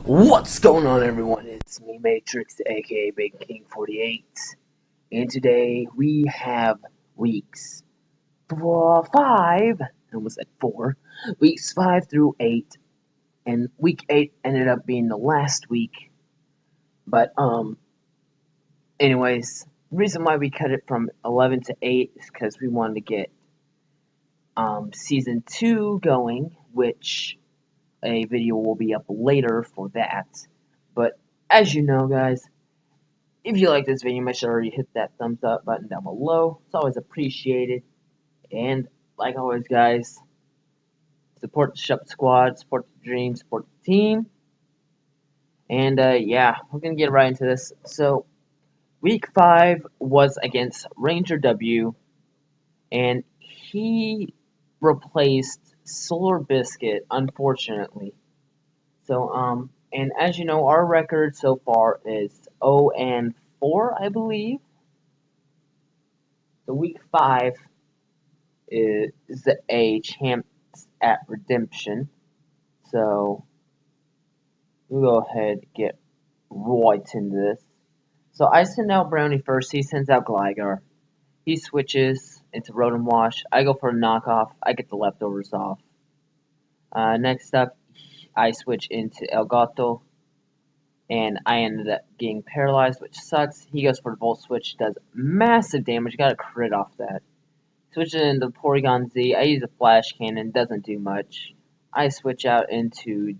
What's going on, everyone? It's me, Matrix, aka Big King 48, and today we have weeks 5. I almost said 4. Weeks 5 through 8, and week 8 ended up being the last week. But anyways, the reason why we cut it from 11 to 8 is because we wanted to get season 2 going, which a video will be up later for that. But as you know, guys, if you like this video, make sure you hit that thumbs up button down below. It's always appreciated. And like always, guys, support the Shep Squad, support the dream, support the team. And yeah, we're gonna get right into this. So week 5 was against Ranger W, and he replaced Solar Biscuit, unfortunately. So and as you know, our record so far is 0-4, I believe. So week 5 is a champs at redemption. So we'll go ahead and get right into this. So I send out Brownie first. He sends out Gligar. He switches into Rotom Wash. I go for a knockoff. I get the leftovers off. Next up, I switch into El Gato, and I ended up getting paralyzed, which sucks. He goes for the Volt Switch, does massive damage. Got a crit off that. Switch into Porygon Z. I use a Flash Cannon, doesn't do much. I switch out into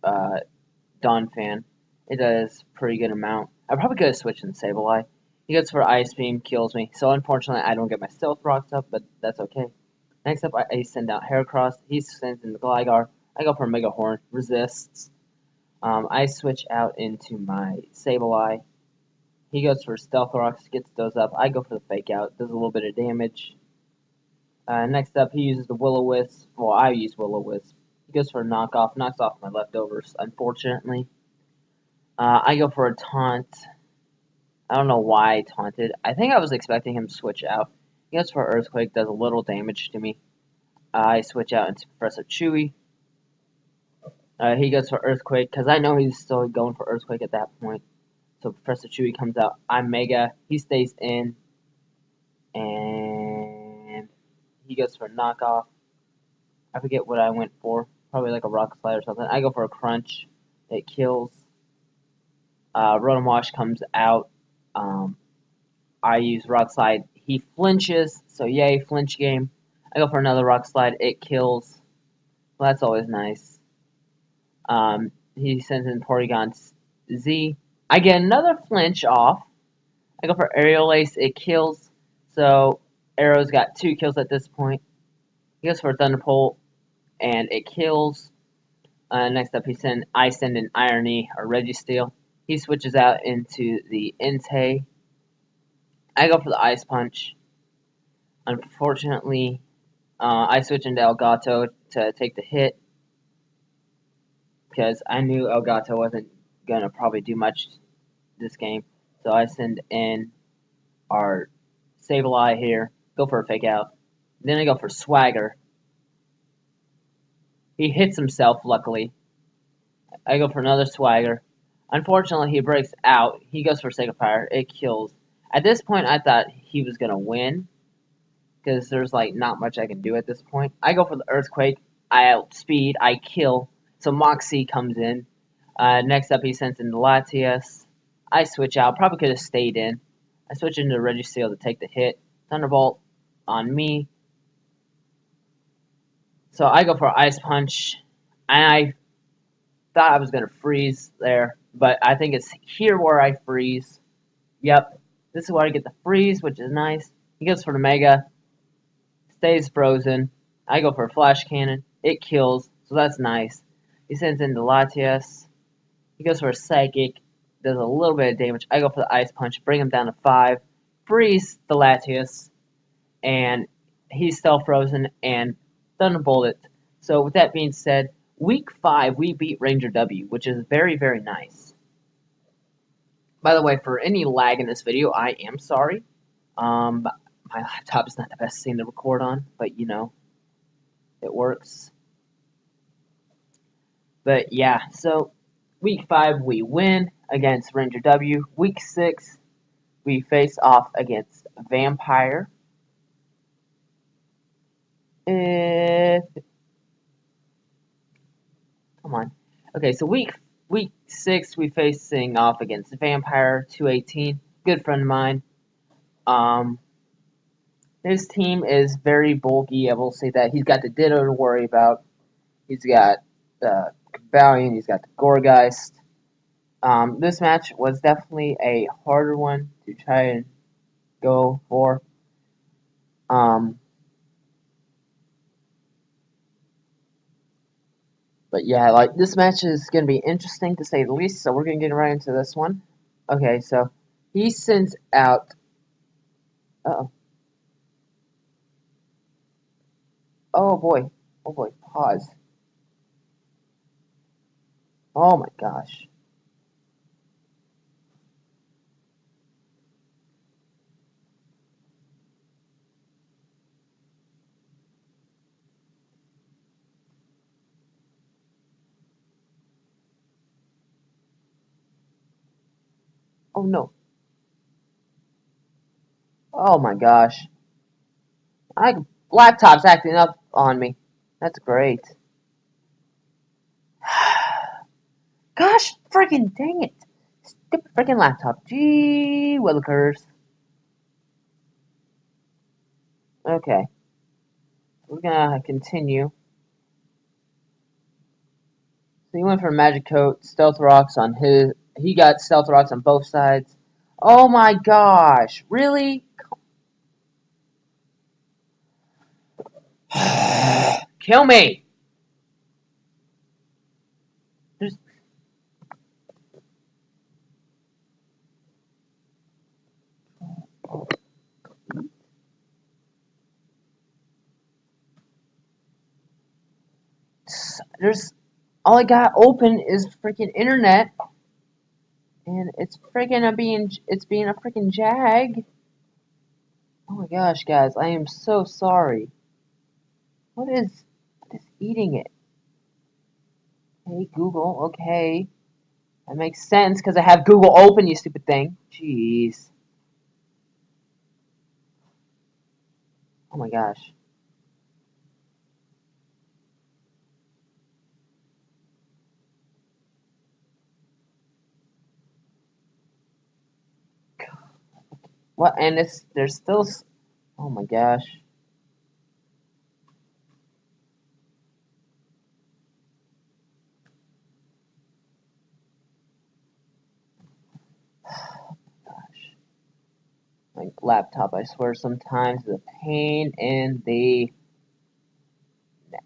Donphan. It does pretty good amount. I probably could have switched in Sableye. He goes for Ice Beam, kills me. So unfortunately, I don't get my Stealth Rocks up, but that's okay. Next up, I send out Heracross. He sends in the Gligar. I go for Mega Horn, resists. I switch out into my Sableye. He goes for Stealth Rocks, gets those up. I go for the Fake Out, does a little bit of damage. Next up, he uses the Will-O-Wisp. Well, I use Will-O-Wisp. He goes for a knockoff, knocks off my leftovers, unfortunately. I go for a taunt. I don't know why I taunted. I think I was expecting him to switch out. He goes for Earthquake, does a little damage to me. I switch out into Professor Chewy. He goes for Earthquake, because I know he's still going for Earthquake at that point. So Professor Chewy comes out. I'm Mega. He stays in. And he goes for a knockoff. I forget what I went for. Probably like a Rock Slide or something. I go for a Crunch. It kills. Rotom Wash comes out. I use Rock Slide. He flinches. So yay, flinch game. I go for another Rock Slide. It kills. Well, that's always nice. He sends in Porygon Z. I get another flinch off. I go for Aerial Ace. It kills. So Arrow's got 2 kills at this point. He goes for Thunderbolt, and it kills. Next up, I send in Irony or Registeel. He switches out into the Entei. I go for the Ice Punch. Unfortunately, I switch into Elgato to take the hit, because I knew Elgato wasn't going to probably do much this game. So I send in our Sableye here, go for a Fake Out. Then I go for Swagger. He hits himself, luckily. I go for another Swagger. Unfortunately, he breaks out. He goes for Sacred Fire. It kills. At this point, I thought he was going to win, because there's like not much I can do at this point. I go for the Earthquake. I outspeed. I kill. So Moxie comes in. Next up, he sends in the Latias. I switch out. Probably could have stayed in. I switch into Registeel to take the hit. Thunderbolt on me. So I go for Ice Punch. And I thought I was going to freeze there, but I think it's here where I freeze. Yep. This is where I get the freeze, which is nice. He goes for the Mega. Stays frozen. I go for a Flash Cannon. It kills, so that's nice. He sends in the Latias. He goes for a Psychic. Does a little bit of damage. I go for the Ice Punch. Bring him down to 5. Freeze the Latias. And he's still frozen. And Thunderbolt it. So with that being said, week 5 we beat Ranger W, which is very, very nice. By the way, for any lag in this video, I am sorry. My laptop is not the best thing to record on, but you know, it works. But yeah, so Week 5, we win against Ranger W. Week 6, we face off against Vampire. Come on. Okay, so week 6, we facing off against Vampire 218. Good friend of mine. His team is very bulky. I will say that he's got the Ditto to worry about. He's got the Valiant. He's got the Gorgeist. This match was definitely a harder one to try and go for. But yeah, like this match is gonna be interesting to say the least. So we're gonna get right into this one. Okay, so he sends out. Uh-oh. Oh boy. Oh boy. Pause. Oh my gosh. Oh no. Oh my gosh. My laptop's acting up on me. That's great. Gosh, freaking dang it. Stupid freaking laptop. Gee willikers. Okay. We're gonna continue. So he went for Magic Coat, Stealth Rocks on his. He got Stealth Rocks on both sides. Oh my gosh. Really? Kill me! There's. There's. All I got open is freaking internet. And it's freaking being a freaking jag. Oh my gosh, guys, I am so sorry. What is eating it? Hey, Google, okay. That makes sense, because I have Google open, you stupid thing. Jeez. Oh my gosh. What, and there's still, oh my gosh. My laptop, I swear, sometimes is a pain in the neck.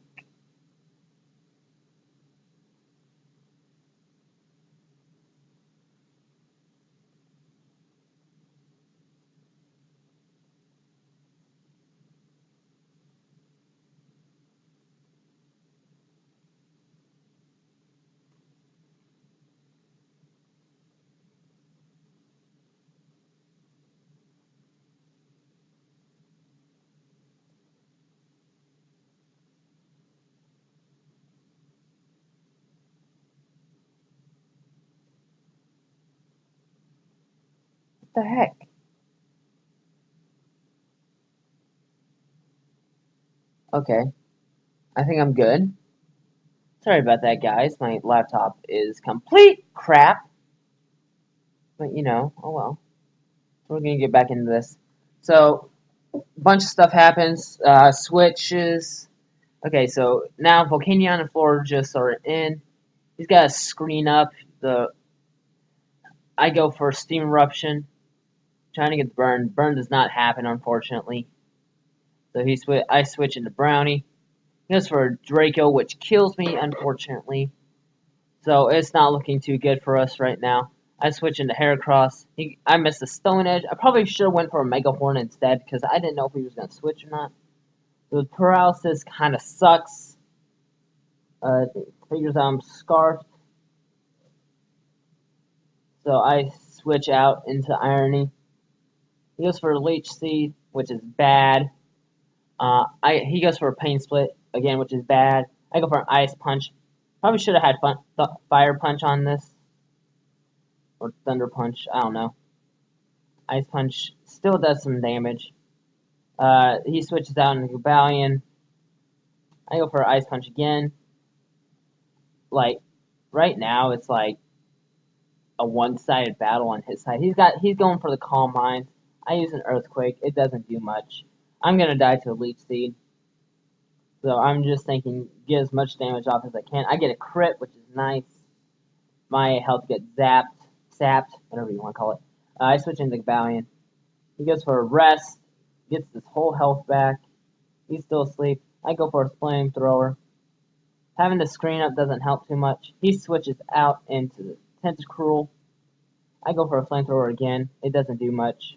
What the heck? Okay, I think I'm good. Sorry about that, guys. My laptop is complete crap. But, you know, oh well. We're going to get back into this. So, a bunch of stuff happens. Switches. Okay, so now Volcania and Flora just are in. He's got a screen up. I go for Steam Eruption. Trying to get the burn. Burn does not happen, unfortunately. So I switch into Brownie. He goes for Draco, which kills me, unfortunately. So it's not looking too good for us right now. I switch into Heracross. I missed the Stone Edge. I probably should have went for a Mega Horn instead because I didn't know if he was going to switch or not. The paralysis kind of sucks. Figures I'm scarfed. So I switch out into Irony. He goes for Leech Seed, which is bad. He goes for a Pain Split, again, which is bad. I go for an Ice Punch. Probably should have had Fire Punch on this. Or Thunder Punch, I don't know. Ice Punch still does some damage. He switches out into Gabalion. I go for Ice Punch again. Like, right now, it's like a one-sided battle on his side. He's going for the Calm Mind. I use an Earthquake. It doesn't do much. I'm going to die to a Leech Seed. So I'm just thinking, get as much damage off as I can. I get a crit, which is nice. My health gets sapped, whatever you want to call it. I switch into Gabalion. He goes for a rest, gets his whole health back. He's still asleep. I go for a Flamethrower. Having the screen up doesn't help too much. He switches out into the Tentacruel. I go for a Flamethrower again. It doesn't do much.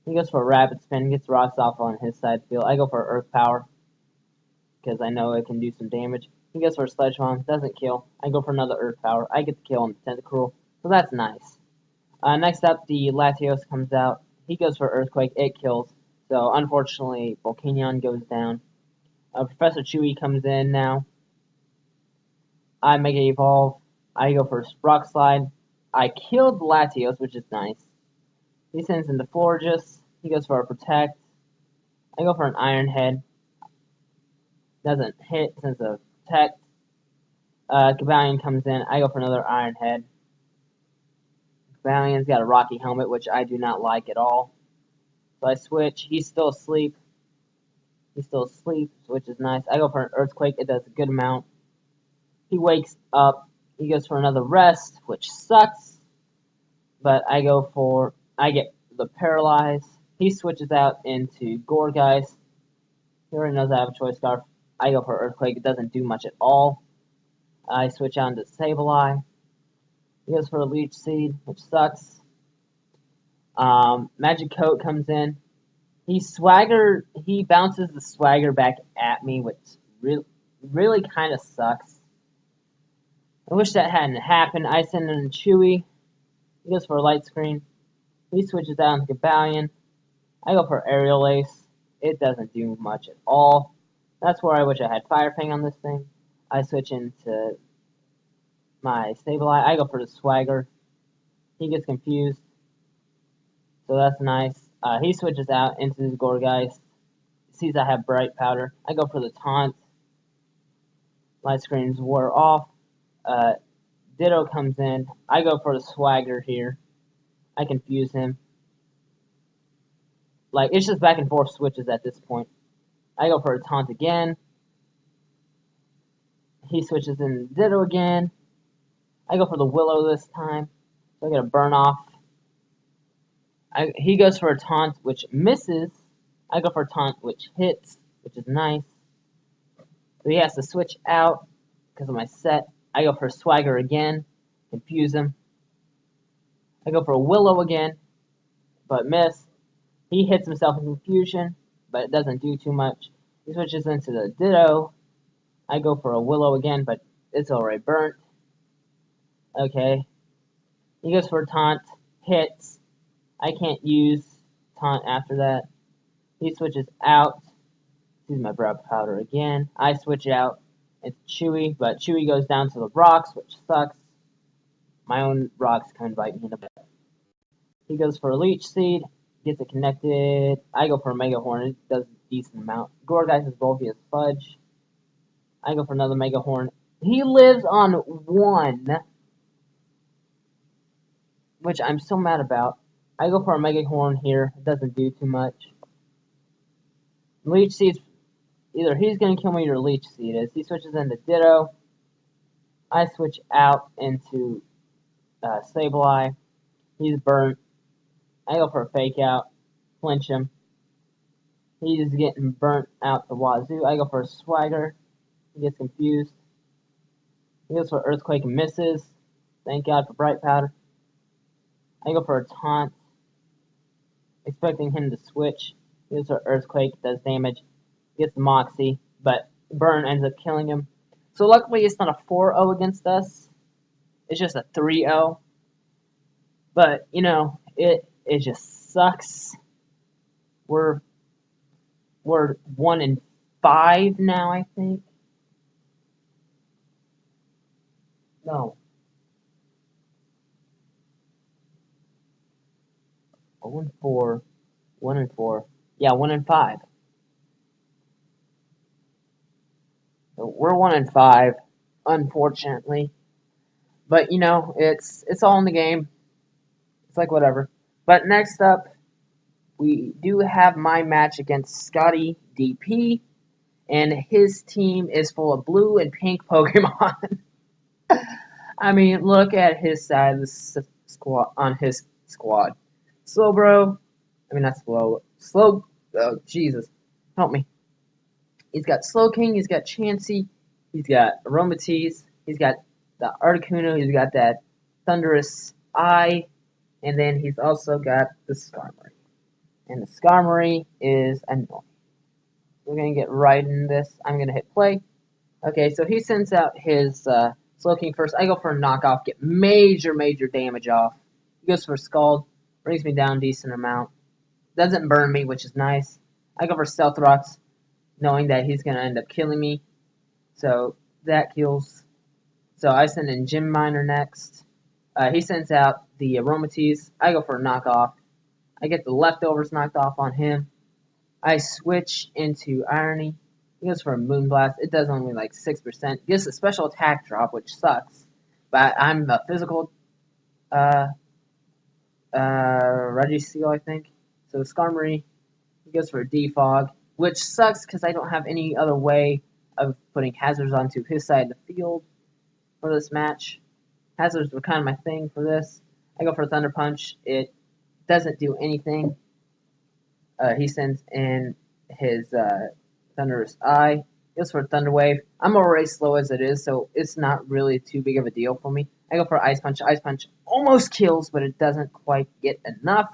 He goes for a Rapid Spin, gets rocks off on his side field. I go for Earth Power because I know it can do some damage. He goes for a Sledge Bomb, doesn't kill. I go for another Earth Power. I get the kill on the Tentacruel, so that's nice. Next up, the Latios comes out. He goes for Earthquake. It kills. So, unfortunately, Volcanion goes down. Professor Chewy comes in now. I Mega Evolve. I go for Rock Slide. I killed Latios, which is nice. He sends into Florges. He goes for a Protect. I go for an Iron Head. Doesn't hit since a Protect. Gabalion comes in. I go for another Iron Head. Gabalion's got a Rocky Helmet, which I do not like at all. So I switch. He's still asleep. Which is nice. I go for an Earthquake. It does a good amount. He wakes up. He goes for another Rest, which sucks. But I get the Paralyze. He switches out into Gourgeist. He already knows I have a Choice Scarf. I go for Earthquake. It doesn't do much at all. I switch out into Sableye. He goes for a Leech Seed, which sucks. Magic Coat comes in. He bounces the Swagger back at me, which really kind of sucks. I wish that hadn't happened. I send in Chewy. He goes for a Light Screen. He switches out into Gabalion. I go for Aerial Ace. It doesn't do much at all. That's where I wish I had Fire Fang on this thing. I switch into my Sableye. I go for the Swagger. He gets confused. So that's nice. He switches out into his Gourgeist. Sees I have Bright Powder. I go for the Taunt. Light Screens wore off. Ditto comes in. I go for the Swagger here. I confuse him. Like, it's just back and forth switches at this point. I go for a Taunt again. He switches in Ditto again. I go for the Willow this time. So I get a Burn Off. He goes for a Taunt, which misses. I go for a Taunt, which hits, which is nice. So he has to switch out because of my set. I go for a Swagger again. Confuse him. I go for a Willow again, but miss. He hits himself in Confusion, but it doesn't do too much. He switches into the Ditto. I go for a Willow again, but it's already burnt. Okay. He goes for a Taunt. Hits. I can't use Taunt after that. He switches out. Sees my Bright Powder again. I switch out. It's Chewy, but Chewy goes down to the rocks, which sucks. My own rocks kind of bite me in the butt. He goes for a Leech Seed. Gets it connected. I go for a Mega Horn. It does a decent amount. Gourgeist is bulky as fudge. I go for another Mega Horn. He lives on 1, which I'm so mad about. I go for a Mega Horn here. It doesn't do too much. Leech Seed's either he's going to kill me or Leech Seed is. He switches into Ditto. I switch out into Sableye. He's burnt. I go for a Fake Out. Flinch him. He's getting burnt out the wazoo. I go for a Swagger. He gets confused. He goes for Earthquake and misses. Thank God for Bright Powder. I go for a Taunt. Expecting him to switch. He goes for Earthquake. Does damage. Gets the Moxie. But Burn ends up killing him. So luckily it's not a 4-0 against us. It's just a 3-0. But, you know, it just sucks. We're 1-5 now, I think. No. 0-4. 1-4. Yeah, 1-5. So we're 1-5, unfortunately. But you know, it's all in the game. It's like whatever. But next up, we do have my match against Scotty DP, and his team is full of blue and pink Pokemon. I mean, look at his side of the squad on his squad. Slowbro, I mean not slow, slow. Oh Jesus, help me! He's got Slowking, he's got Chansey, he's got Aromatisse, he's got the Articuno, he's got that Thunderous Eye, and then he's also got the Skarmory. And the Skarmory is annoying. We're going to get right in this. I'm going to hit play. Okay, so he sends out his Slowking first. I go for a knockoff, get major damage off. He goes for Scald, brings me down a decent amount. Doesn't burn me, which is nice. I go for Stealth Rocks, knowing that he's going to end up killing me. So that kills. So I send in Gym Miner next. He sends out the Aromatisse. I go for a knockoff. I get the leftovers knocked off on him. I switch into Irony. He goes for a Moonblast. It does only like 6%. Gives a special attack drop, which sucks. But I'm a physical Registeel, I think. So Skarmory, he goes for a Defog, which sucks because I don't have any other way of putting hazards onto his side of the field for this match. Hazards were kind of my thing for this. I go for Thunder Punch. It doesn't do anything. He sends in his Thunderous Eye. He goes for a Thunder Wave. I'm already slow as it is, so it's not really too big of a deal for me. I go for Ice Punch. Ice Punch almost kills, but it doesn't quite get enough.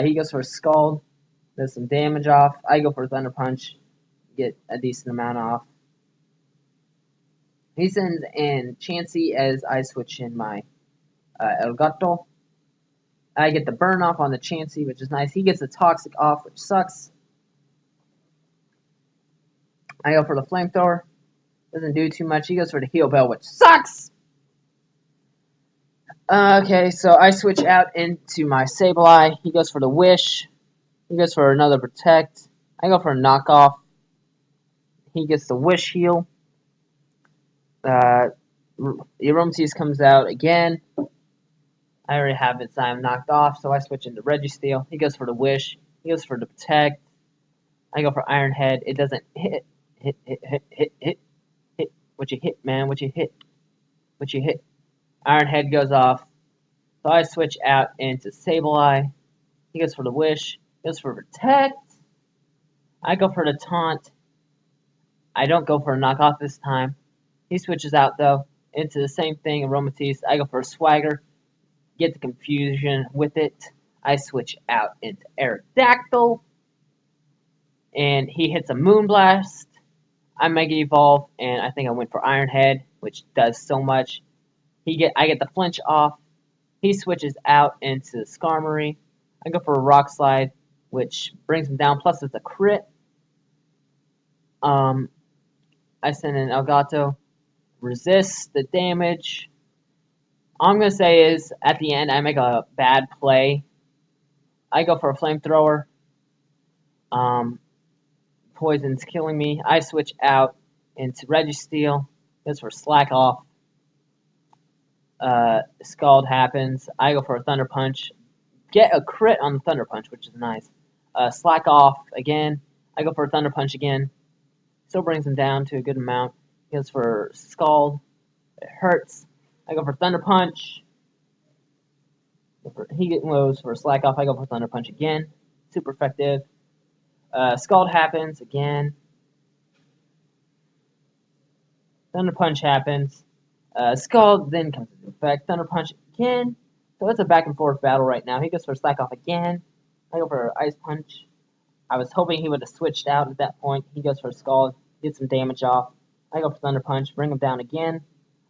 He goes for a Scald. Does some damage off. I go for a Thunder Punch. Get a decent amount off. He sends in Chansey as I switch in my Elgato. I get the burn off on the Chansey, which is nice. He gets the Toxic off, which sucks. I go for the Flamethrower. Doesn't do too much. He goes for the Heal Bell, which sucks! Okay, so I switch out into my Sableye. He goes for the Wish. He goes for another Protect. I go for a Knockoff. He gets the Wish Heal. Aromatisse comes out again. I already have it, so I'm knocked off, so I switch into Registeel. He goes for the Wish. He goes for the Protect. I go for Iron Head. It doesn't hit. Hit. What you hit, man? What you hit? What you hit? Iron Head goes off. So I switch out into Sableye. He goes for the Wish. He goes for Protect. I go for the Taunt. I don't go for a knockoff this time. He switches out, though, into the same thing, Aromatisse. I go for a Swagger. Get the confusion with it. I switch out into Aerodactyl. And he hits a Moonblast. I Mega Evolve, and I think I went for Iron Head, which does so much. I get the flinch off. He switches out into Skarmory. I go for a Rock Slide, which brings him down, plus it's a crit. I send in Elgato. Resist the damage. All I'm going to say is, at the end, I make a bad play. I go for a Flamethrower. Poison's killing me. I switch out into Registeel. Goes for Slack Off. Scald happens. I go for a Thunder Punch. Get a crit on the Thunder Punch, which is nice. Slack Off again. I go for a Thunder Punch again. Still brings him down to a good amount. He goes for Scald. It hurts. I go for Thunder Punch. He goes for Slack Off. I go for Thunder Punch again. Super effective. Scald happens again. Thunder Punch happens. Scald then comes into effect. Thunder Punch again. So it's a back and forth battle right now. He goes for Slack Off again. I go for Ice Punch. I was hoping he would have switched out at that point. He goes for Scald. Get some damage off. I go for Thunder Punch. Bring him down again.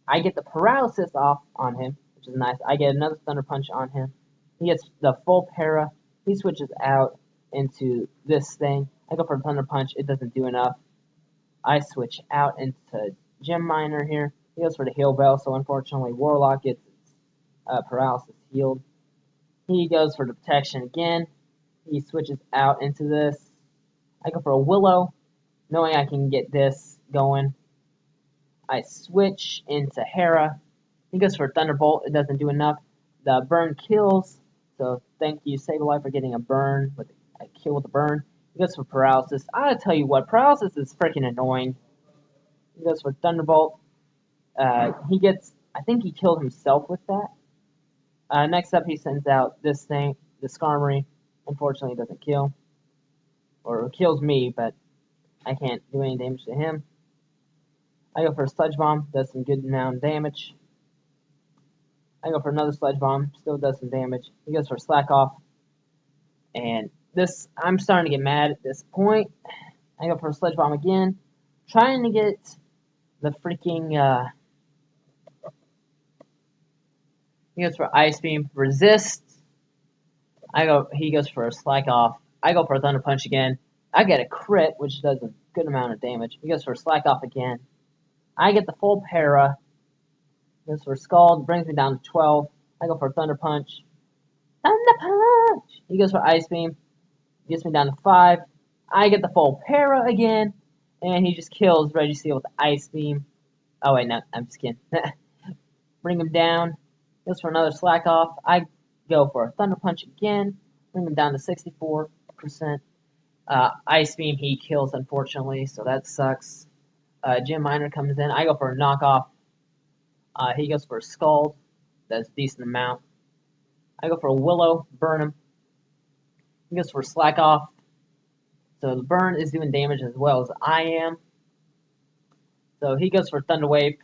I get the Paralysis off on him, which is nice. I get another Thunder Punch on him. He gets the full para. He switches out into this thing. I go for Thunder Punch. It doesn't do enough. I switch out into Gem Miner here. He goes for the heal bell, so unfortunately Warlock gets paralysis healed. He goes for the protection again. He switches out into this. I go for a Willow, knowing I can get this going. I switch into Hera. He goes for a Thunderbolt. It doesn't do enough. The burn kills. So thank you, Sableye, for getting a burn with a kill with a burn. He goes for paralysis. I gotta tell you what, paralysis is freaking annoying. He goes for Thunderbolt. He gets. I think he killed himself with that. Next up, he sends out this thing, the Skarmory. Unfortunately, it doesn't kill, or it kills me, but I can't do any damage to him. I go for a Sludge Bomb, does some good amount of damage. I go for another Sludge Bomb, still does some damage. He goes for Slack Off, and this, I'm starting to get mad at this point. I go for a Sludge Bomb again, trying to get the freaking, he goes for Ice Beam, resists. He goes for a Slack Off. I go for a Thunder Punch again. I get a crit, which does a good amount of damage. He goes for a Slack Off again. I get the full para. He goes for Scald, brings me down to 12. I go for a Thunder Punch. Thunder Punch! He goes for Ice Beam. Gets me down to 5. I get the full para again. And he just kills Registeel with the Ice Beam. Oh, wait, no, I'm just kidding. Bring him down. Goes for another Slack Off. I go for a Thunder Punch again. Bring him down to 64%. Ice Beam, he kills, unfortunately, so that sucks. Gym Miner comes in. I go for a Knockoff. He goes for a Scald. That's a decent amount. I go for a Willow. Burn him. He goes for a Slack Off. So the burn is doing damage as well as I am. So he goes for Thunder Wave.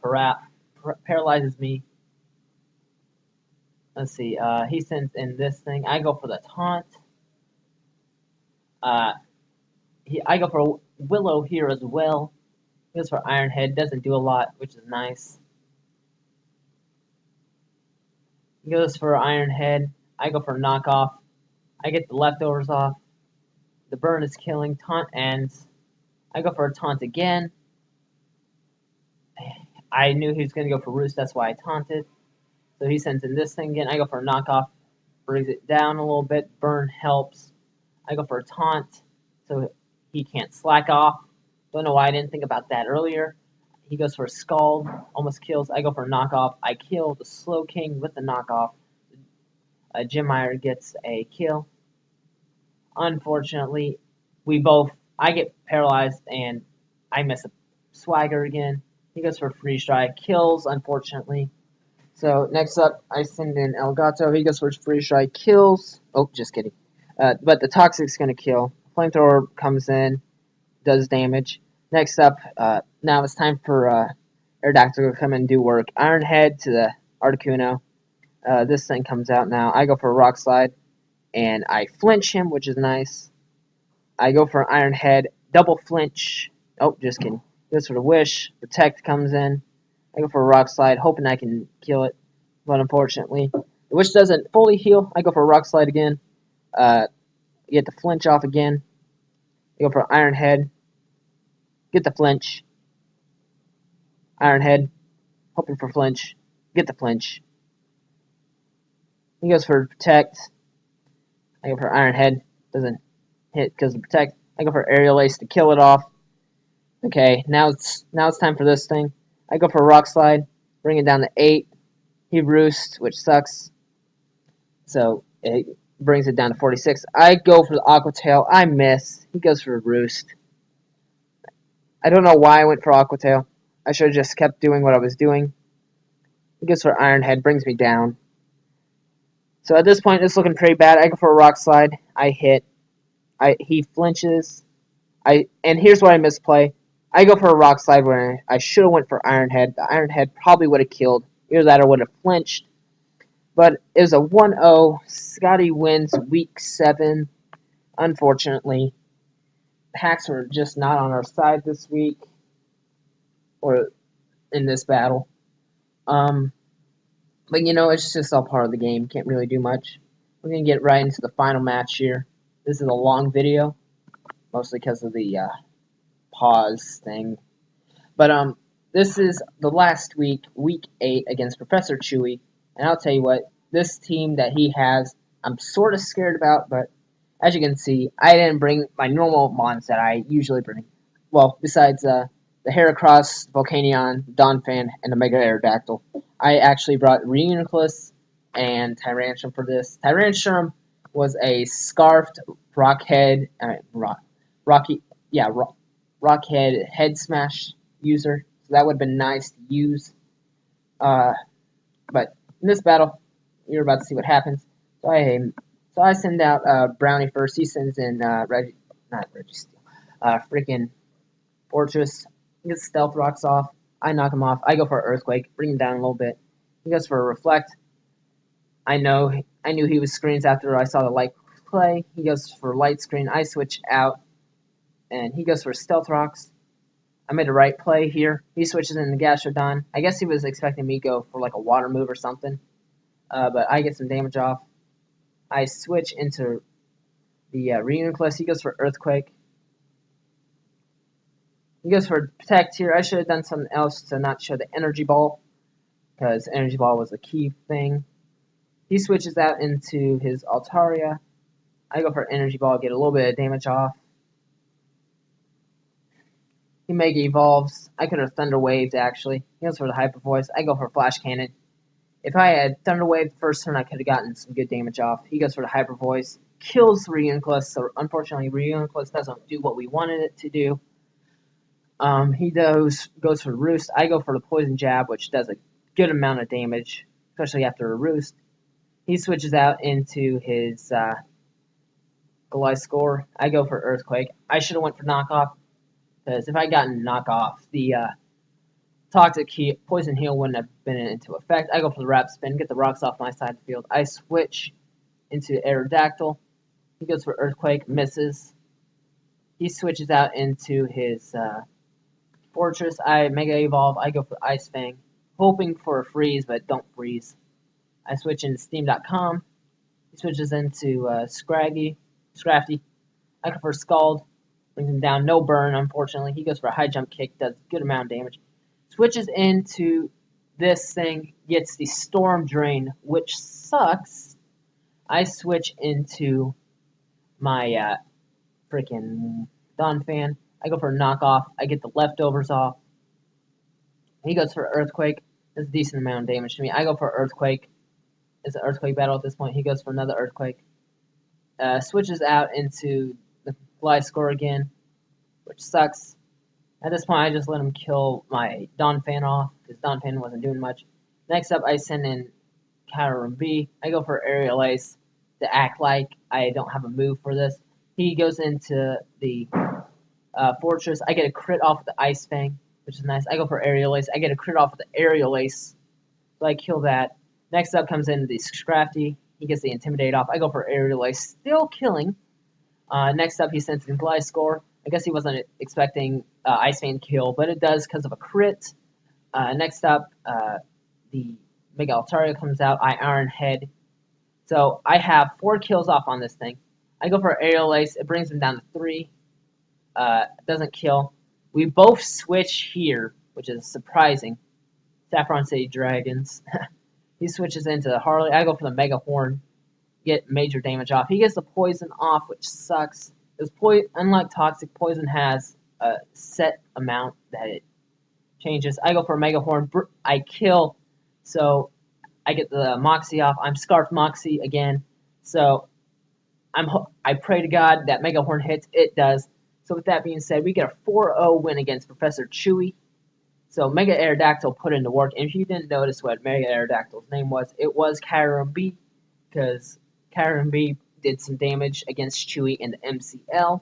Paralyzes me. Let's see. He sends in this thing. I go for the Taunt. I go for a Willow here as well. He goes for Iron Head. Doesn't do a lot, which is nice. He goes for Iron Head. I go for a Knockoff. I get the leftovers off. The burn is killing. Taunt ends. I go for a Taunt again. I knew he was going to go for Roost. That's why I taunted. So he sends in this thing again. I go for a Knockoff. Brings it down a little bit. Burn helps. I go for a Taunt. So he can't slack off. Don't know why I didn't think about that earlier. He goes for a Scald. Almost kills. I go for a Knockoff. I kill the Slow King with the Knockoff. Gym Miner gets a kill. Unfortunately, I get paralyzed and I miss a Swagger again. He goes for Freeze Dry. Kills, unfortunately. So next up, I send in Elgato. He goes for Freeze Dry. Kills. Oh, just kidding. But the Toxic's going to kill. Flamethrower comes in. Does damage. Next up, now it's time for Aerodactyl to come in and do work. Iron Head to the Articuno. This thing comes out now. I go for a Rock Slide, and I flinch him, which is nice. I go for an Iron Head, double flinch. Oh, just kidding. Goes for the Wish. Protect comes in. I go for a Rock Slide, hoping I can kill it, but unfortunately, the Wish doesn't fully heal. I go for a Rock Slide again. Get the flinch off again. I go for an Iron Head. Get the flinch. Iron Head. Hoping for flinch. Get the flinch. He goes for Protect. I go for Iron Head. Doesn't hit because of Protect. I go for Aerial Ace to kill it off. Okay, now it's time for this thing. I go for a Rock Slide. Bring it down to 8. He roosts, which sucks. So it brings it down to 46. I go for the Aqua Tail. I miss. He goes for a Roost. I don't know why I went for Aqua Tail. I should have just kept doing what I was doing. He goes for Iron Head, brings me down. So at this point, it's looking pretty bad. I go for a Rock Slide. I hit. He flinches. And here's what I misplay. I go for a Rock Slide where I should have went for Iron Head. The Iron Head probably would have killed. Either that or would have flinched. But it was a 1-0. Scotty wins week 7. Unfortunately, hacks were just not on our side this week. Or in this battle. But you know, it's just all part of the game. Can't really do much. We're going to get right into the final match here. This is a long video. Mostly because of the pause thing. But this is the last week, week 8 against Professor Chewy, and I'll tell you what, this team that he has, I'm sort of scared about, but as you can see, I didn't bring my normal mons that I usually bring. Well, besides the Heracross, Volcanion, Donphan, and the Mega Aerodactyl, I actually brought Reuniclus and Tyrantrum for this. Tyrantrum was a scarfed rockhead head smash user, so that would have been nice to use. But in this battle, you're about to see what happens. So I send out Brownie first. He sends in freaking Fortress. He gets Stealth Rocks off. I knock him off. I go for Earthquake, bring him down a little bit. He goes for a Reflect. I knew he was screens after I saw the light play. He goes for Light Screen. I switch out, and he goes for Stealth Rocks. I made the right play here. He switches in the Gastrodon. I guess he was expecting me to go for like a water move or something. But I get some damage off. I switch into the Reuniclus. He goes for Earthquake. He goes for Protect here. I should have done something else to not show the Energy Ball, because Energy Ball was the key thing. He switches out into his Altaria. I go for Energy Ball, get a little bit of damage off. He Mega Evolves. I could have Thunder Waved, actually. He goes for the Hyper Voice. I go for Flash Cannon. If I had Thunder Wave the first turn, I could have gotten some good damage off. He goes for the Hyper Voice. Kills Reuniclus, so unfortunately Reuniclus doesn't do what we wanted it to do. He goes for Roost. I go for the Poison Jab, which does a good amount of damage, especially after a Roost. He switches out into his Gliscor. I go for Earthquake. I should have went for Knockoff, because if I gotten Knockoff, the Toxic Poison Heal wouldn't have been into effect. I go for the Wrap Spin, get the rocks off my side of the field. I switch into Aerodactyl. He goes for Earthquake, misses. He switches out into his Fortress. I Mega Evolve. I go for Ice Fang, hoping for a freeze, but don't freeze. I switch into Steam.com. He switches into Scrafty. I go for Scald. Brings him down. No burn, unfortunately. He goes for a High Jump Kick. Does a good amount of damage. Switches into this thing. Gets the Storm Drain, which sucks. I switch into my freaking Donphan. I go for a Knockoff. I get the Leftovers off. He goes for Earthquake. That's a decent amount of damage to me. I go for Earthquake. It's an Earthquake battle at this point. He goes for another Earthquake. Switches out into the Gliscor again, which sucks. At this point, I just let him kill my Donphan off, because Donphan wasn't doing much. Next up, I send in Kyurem B. I go for Aerial Ace to act like I don't have a move for this. He goes into the Fortress. I get a crit off of the Ice Fang, which is nice. I go for Aerial Ace. I get a crit off of the Aerial Ace, so I kill that. Next up comes in the Scrafty. He gets the Intimidate off. I go for Aerial Ace, still killing. Next up, he sends in Gliscor. I guess he wasn't expecting Ice Fang kill, but it does because of a crit. Next up, the Mega Altaria comes out. I Iron Head. So I have 4 kills off on this thing. I go for Aerial Ace. It brings him down to 3. Doesn't kill. We both switch here, which is surprising. Saffron City Dragons. He switches into Harley. I go for the Mega Horn. Get major damage off. He gets the Poison off, which sucks. Unlike Toxic, Poison has a set amount that it changes. I go for a Mega Horn. I kill. So I get the Moxie off. I'm Scarf Moxie again. So I pray to God that Mega Horn hits. It does. So with that being said, we get a 4-0 win against Professor Chewy. So Mega Aerodactyl put into work. And if you didn't notice what Mega Aerodactyl's name was, it was Kyurem B, because Kyurem B did some damage against Chewy in the MCL.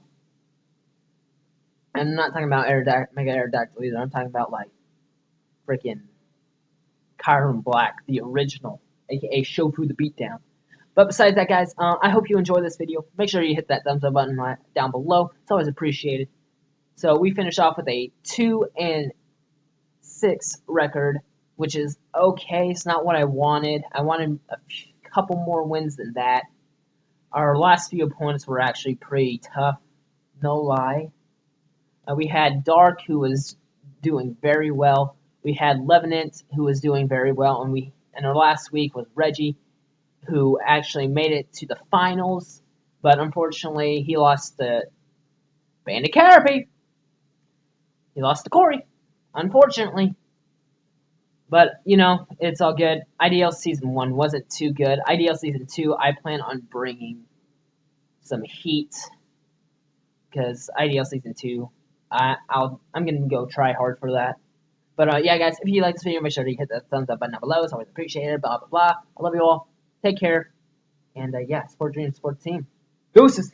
And I'm not talking about Mega Aerodactyl either. I'm talking about, like, freaking Kyurem Black, the original, aka Shofu the Beatdown. But besides that, guys, I hope you enjoy this video. Make sure you hit that thumbs up button right down below. It's always appreciated. So we finish off with a 2-6 record, which is okay. It's not what I wanted. I wanted a couple more wins than that. Our last few opponents were actually pretty tough, no lie. We had Dark, who was doing very well. We had Levenant, who was doing very well, and our last week was Reggie, who actually made it to the finals, but unfortunately he lost to Bandit Caterpie. He lost to Corey, unfortunately. But, it's all good. IDL Season 1 wasn't too good. IDL Season 2, I plan on bringing some heat, because IDL Season 2, I'm going to go try hard for that. But, yeah, guys, if you like this video, make sure to hit that thumbs up button down below. It's always appreciated, blah, blah, blah. I love you all. Take care. And, yeah, support dream, support team. Deuces.